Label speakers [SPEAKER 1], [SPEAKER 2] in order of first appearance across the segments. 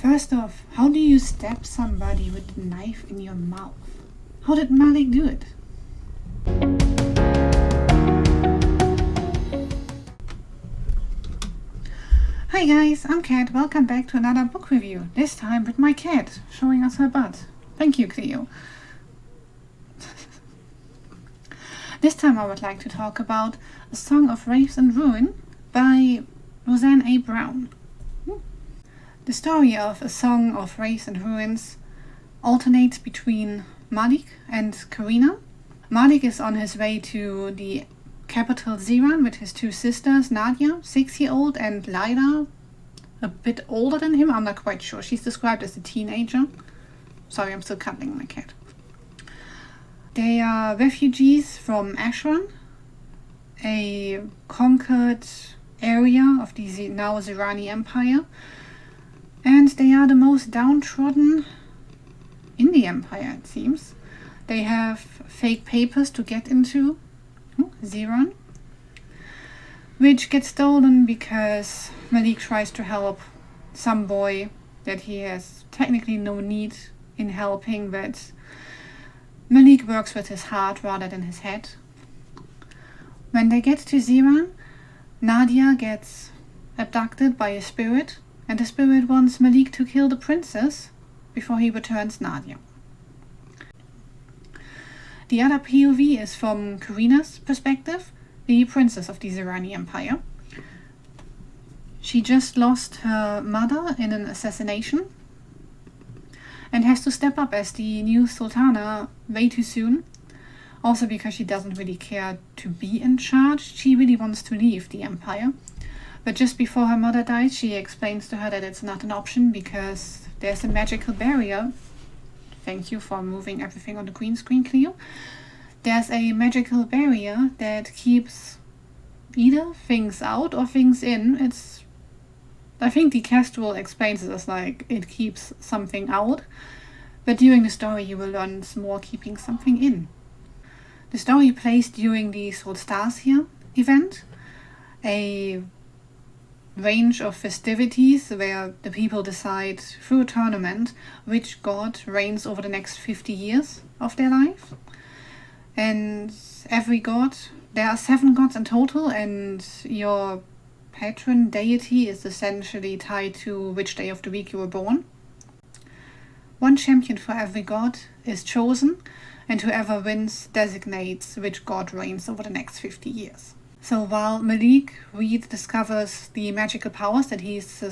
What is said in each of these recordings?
[SPEAKER 1] First off, how do you stab somebody with a knife in your mouth? How did Malik do it? Hi guys, I'm Kat. Welcome back to another book review. This time with my cat, showing us her butt. Thank you, Cleo. This time I would like to talk about A Song of Wraiths and Ruin by Roseanne A. Brown. The story of A Song of Wraiths and Ruins alternates between Malik and Karina. Malik is on his way to the capital Ziran with his two sisters, Nadia, 6-year-old, and Lila, a bit older than him. I'm not quite sure. She's described as a teenager. Sorry, I'm still cuddling my cat. They are refugees from Ashran, a conquered area of the now Zirani Empire, and they are the most downtrodden in the Empire, it seems. They have fake papers to get into Ziran, which gets stolen because Malik tries to help some boy that he has technically no need in helping, but Malik works with his heart rather than his head. When they get to Ziran, Nadia gets abducted by a spirit, and the spirit wants Malik to kill the princess before he returns Nadia. The other POV is from Karina's perspective, the princess of the Zirani Empire. She just lost her mother in an assassination and has to step up as the new sultana way too soon. Also because she doesn't really care to be in charge. She really wants to leave the empire. But just before her mother dies, she explains to her that it's not an option because there's a magical barrier. Thank you for moving everything on the green screen, Cleo. There's a magical barrier that keeps either things out or things in. I think the Kestrel explains it as like it keeps something out, but during the story you will learn it's more keeping something in. The story plays during the Solstasia event, a range of festivities where the people decide through a tournament which god reigns over the next 50 years of their life. And every god, there are 7 gods in total, and your patron deity is essentially tied to which day of the week you were born. One champion for every god is chosen, and whoever wins designates which god reigns over the next 50 years. So while Malik rediscovers the magical powers that he's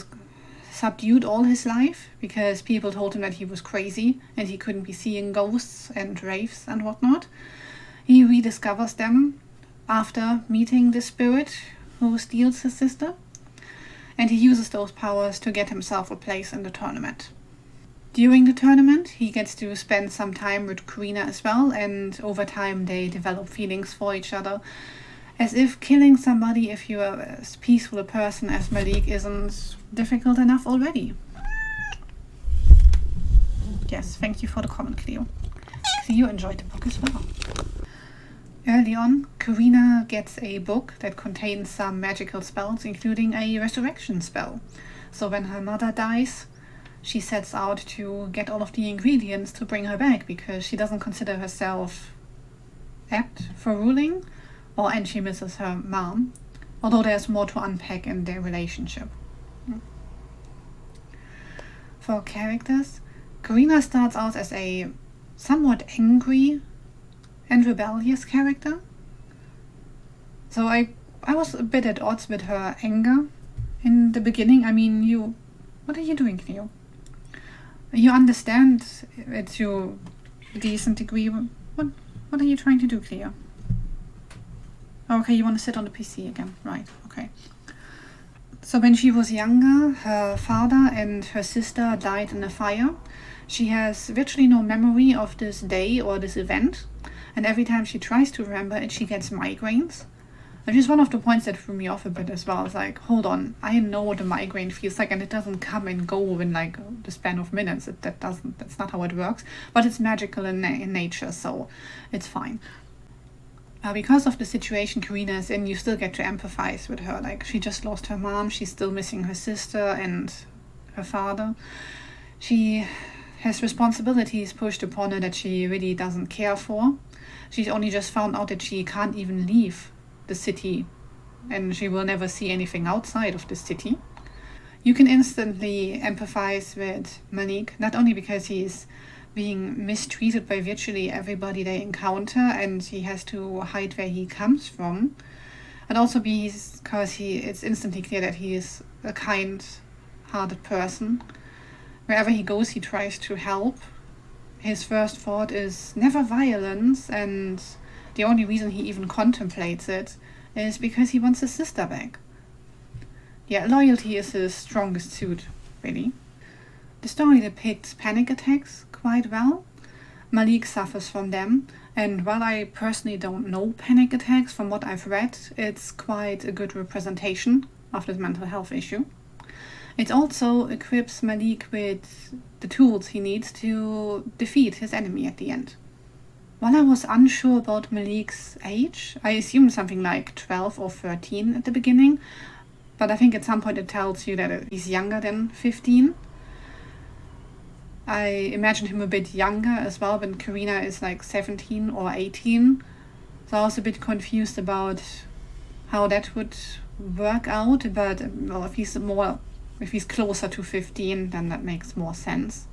[SPEAKER 1] subdued all his life, because people told him that he was crazy and he couldn't be seeing ghosts and wraiths and whatnot, he rediscovers them after meeting the spirit who steals his sister, and he uses those powers to get himself a place in the tournament. During the tournament, he gets to spend some time with Karina as well, and over time they develop feelings for each other. As if killing somebody if you are as peaceful a person as Malik isn't difficult enough already. Yes, thank you for the comment, Cleo. Cleo enjoyed the book as well. Early on, Karina gets a book that contains some magical spells, including a resurrection spell. So when her mother dies, she sets out to get all of the ingredients to bring her back, because she doesn't consider herself apt for ruling, and she misses her mom, although there's more to unpack in their relationship. For characters, Karina starts out as a somewhat angry and rebellious character. So I was a bit at odds with her anger in the beginning. I mean, what are you doing, Cleo? You understand it to a decent degree. What are you trying to do, Cleo? Okay, you want to sit on the PC again. Right, okay. So when she was younger, her father and her sister died in a fire. She has virtually no memory of this day or this event, and every time she tries to remember it, she gets migraines. Which is one of the points that threw me off a bit as well. It's like, hold on, I know what a migraine feels like, and it doesn't come and go in like the span of minutes. That's not how it works. But it's magical in nature, so it's fine. Because of the situation Karina is in, you still get to empathize with her. Like, she just lost her mom, she's still missing her sister, and her father. She has responsibilities pushed upon her that she really doesn't care for. She's only just found out that she can't even leave the city, and she will never see anything outside of the city. You can instantly empathize with Malik, not only because he's being mistreated by virtually everybody they encounter and he has to hide where he comes from, and also because it's instantly clear that he is a kind-hearted person. Wherever he goes, he tries to help. His first thought is never violence, and the only reason he even contemplates it is because he wants his sister back. Yeah, loyalty is his strongest suit, really. The story depicts panic attacks quite well. Malik suffers from them, and while I personally don't know panic attacks, from what I've read, it's quite a good representation of this mental health issue. It also equips Malik with the tools he needs to defeat his enemy at the end. While I was unsure about Malik's age, I assumed something like 12 or 13 at the beginning, but I think at some point it tells you that he's younger than 15. I imagined him a bit younger as well, but Karina is like 17 or 18. So I was a bit confused about how that would work out, but well, if he's closer to 15, then that makes more sense.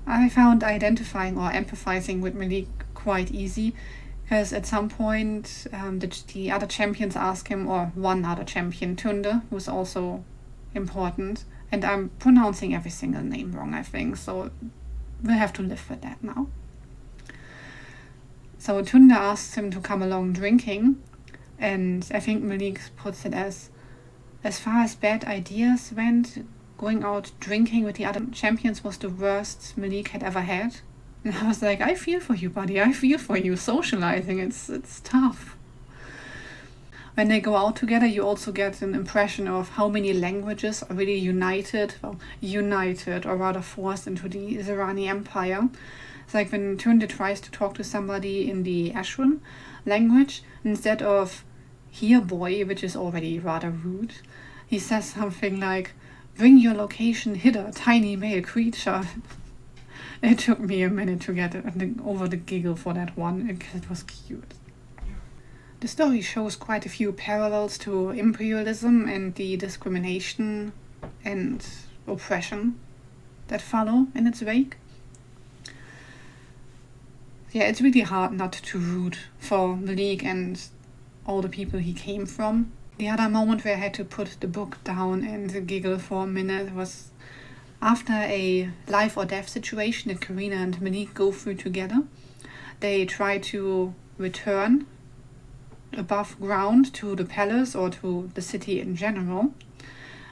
[SPEAKER 1] I found identifying or empathizing with Malik quite easy, because at some point the other champions ask him, or one other champion, Tunde, who's also important, and I'm pronouncing every single name wrong, I think, so we'll have to live with that now. So Tunde asks him to come along drinking, and I think Malik puts it as far as bad ideas went, going out drinking with the other champions was the worst Malik had ever had. And I was like, I feel for you, buddy, I feel for you. Socializing, it's tough. When they go out together, you also get an impression of how many languages are really united or rather forced into the Zerani Empire. It's like when Tunde tries to talk to somebody in the Ashran language, instead of here boy, which is already rather rude, he says something like, bring your location hither, tiny male creature. It took me a minute to get over the giggle for that one, it was cute. The story shows quite a few parallels to imperialism and the discrimination and oppression that follow in its wake. Yeah, it's really hard not to root for Malik and all the people he came from. The other moment where I had to put the book down and giggle for a minute was after a life or death situation that Karina and Malik go through together. They try to return above ground to the palace or to the city in general,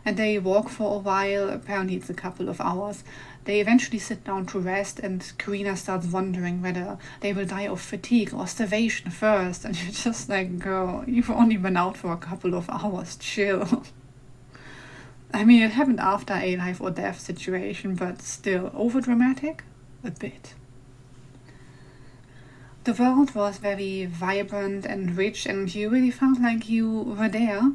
[SPEAKER 1] and they walk for a while. Apparently it's a couple of hours. They eventually sit down to rest, and Karina starts wondering whether they will die of fatigue or starvation first, and you're just like, girl, you've only been out for a couple of hours, chill. I mean, it happened after a life or death situation, but still overdramatic a bit. The world was very vibrant and rich, and you really felt like you were there.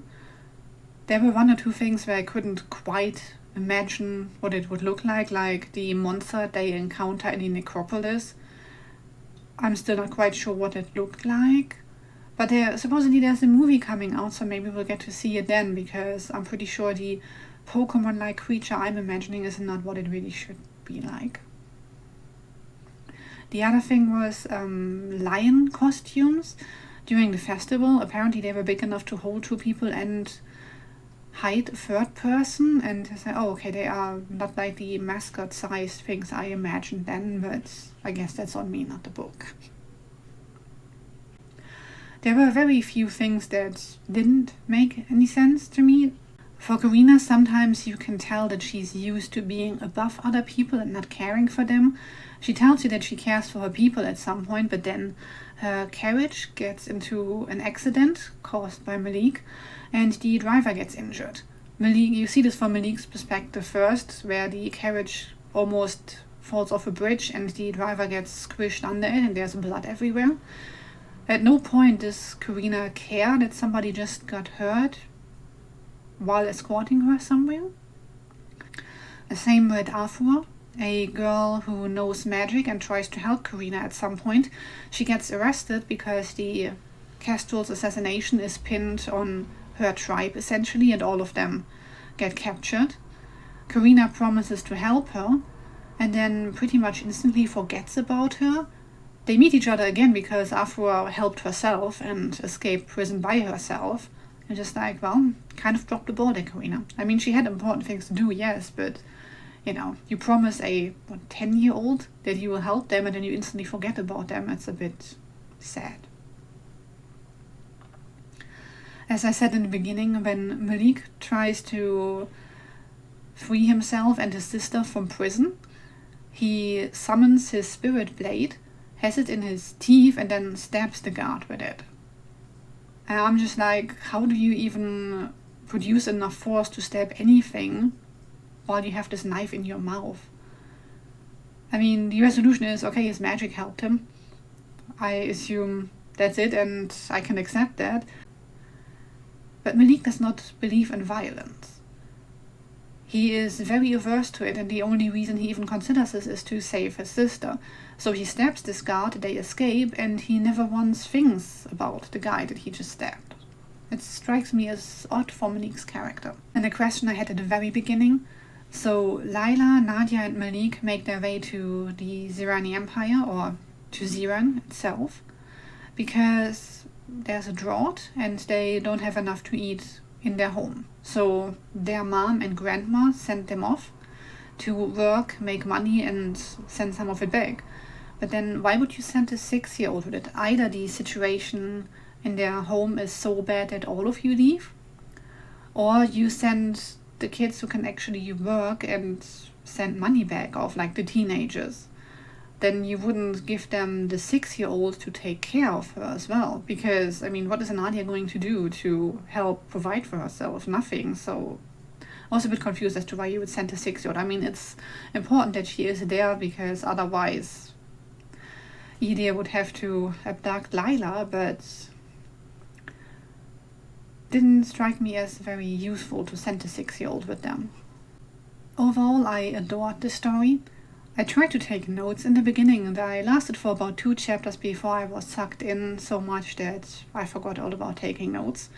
[SPEAKER 1] There were one or two things where I couldn't quite imagine what it would look like the monster they encounter in the necropolis. I'm still not quite sure what it looked like. But supposedly there's a movie coming out, so maybe we'll get to see it then, because I'm pretty sure the Pokemon-like creature I'm imagining is not what it really should be like. The other thing was lion costumes during the festival. Apparently they were big enough to hold two people and hide a third person, and I said, oh, okay, they are not like the mascot-sized things I imagined then, but I guess that's on me, not the book. There were very few things that didn't make any sense to me. For Karina, sometimes you can tell that she's used to being above other people and not caring for them. She tells you that she cares for her people at some point, but then her carriage gets into an accident caused by Malik, and the driver gets injured. You see this from Malik's perspective first, where the carriage almost falls off a bridge and the driver gets squished under it and there's blood everywhere. At no point does Karina care that somebody just got hurt. while escorting her somewhere. The same with Afua, a girl who knows magic and tries to help Karina at some point. She gets arrested because the Kestrel's assassination is pinned on her tribe essentially, and all of them get captured. Karina promises to help her and then pretty much instantly forgets about her. They meet each other again because Afua helped herself and escaped prison by herself. And just like, well, kind of dropped the ball there, Karina. I mean, she had important things to do, yes, but you know, you promise a 10-year-old that you will help them and then you instantly forget about them. It's a bit sad. As I said in the beginning, when Malik tries to free himself and his sister from prison, he summons his spirit blade, has it in his teeth, and then stabs the guard with it. And I'm just like, how do you even produce enough force to stab anything while you have this knife in your mouth? I mean, the resolution is, okay, his magic helped him. I assume that's it, and I can accept that. But Malik does not believe in violence. He is very averse to it, and the only reason he even considers this is to save his sister. So he stabs this guard, they escape, and he never once thinks about the guy that he just stabbed. It strikes me as odd for Malik's character. And the question I had at the very beginning, so Layla, Nadia and Malik make their way to the Zirani Empire, or to Ziran itself, because there's a drought and they don't have enough to eat in their home. So their mom and grandma sent them off to work, make money and send some of it back. But then why would you send a 6-year-old with it? Either the situation in their home is so bad that all of you leave, or you send the kids who can actually work and send money back off, like the teenagers. Then you wouldn't give them the 6-year-old to take care of her as well. Because, I mean, what is Nadia going to do to help provide for herself? Nothing. So I was a bit confused as to why you would send a 6-year-old. I mean, it's important that she is there because otherwise Ilia would have to abduct Layla, but didn't strike me as very useful to send a 6-year-old with them. Overall, I adored the story. I tried to take notes in the beginning and I lasted for about 2 chapters before I was sucked in so much that I forgot all about taking notes.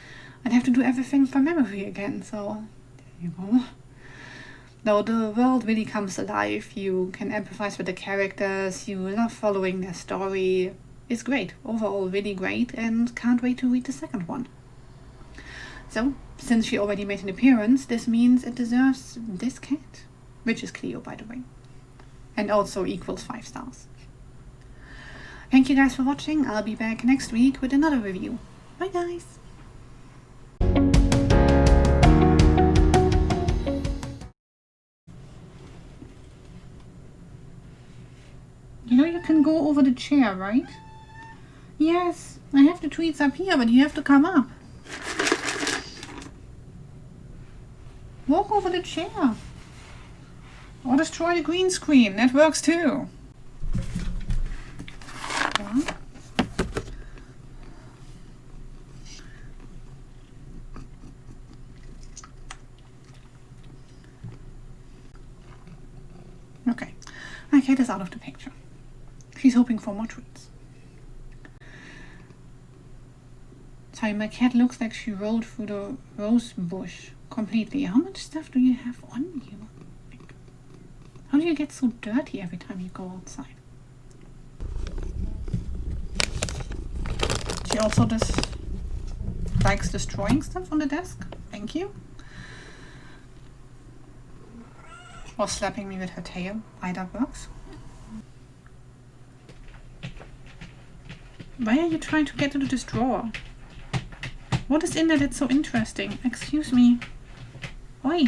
[SPEAKER 1] I'd have to do everything from memory again, so there you go. Though the world really comes alive, you can empathize with the characters, you love following their story. It's great, overall really great, and can't wait to read the second one. So, since she already made an appearance, this means it deserves this cat, which is Cleo, by the way. And also equals 5 stars. Thank you guys for watching. I'll be back next week with another review. Bye guys! You know you can go over the chair, right? Yes, I have the tweets up here, but you have to come up. Walk over the chair. Or destroy the green screen, that works too. Yeah. Okay, my cat is out of the picture. She's hoping for more treats. Sorry, my cat looks like she rolled through the rose bush completely. How much stuff do you have on you? How do you get so dirty every time you go outside? She also just likes destroying stuff on the desk. Thank you. Or slapping me with her tail. Either works. Why are you trying to get into this drawer? What is in there that's so interesting? Excuse me. Oi.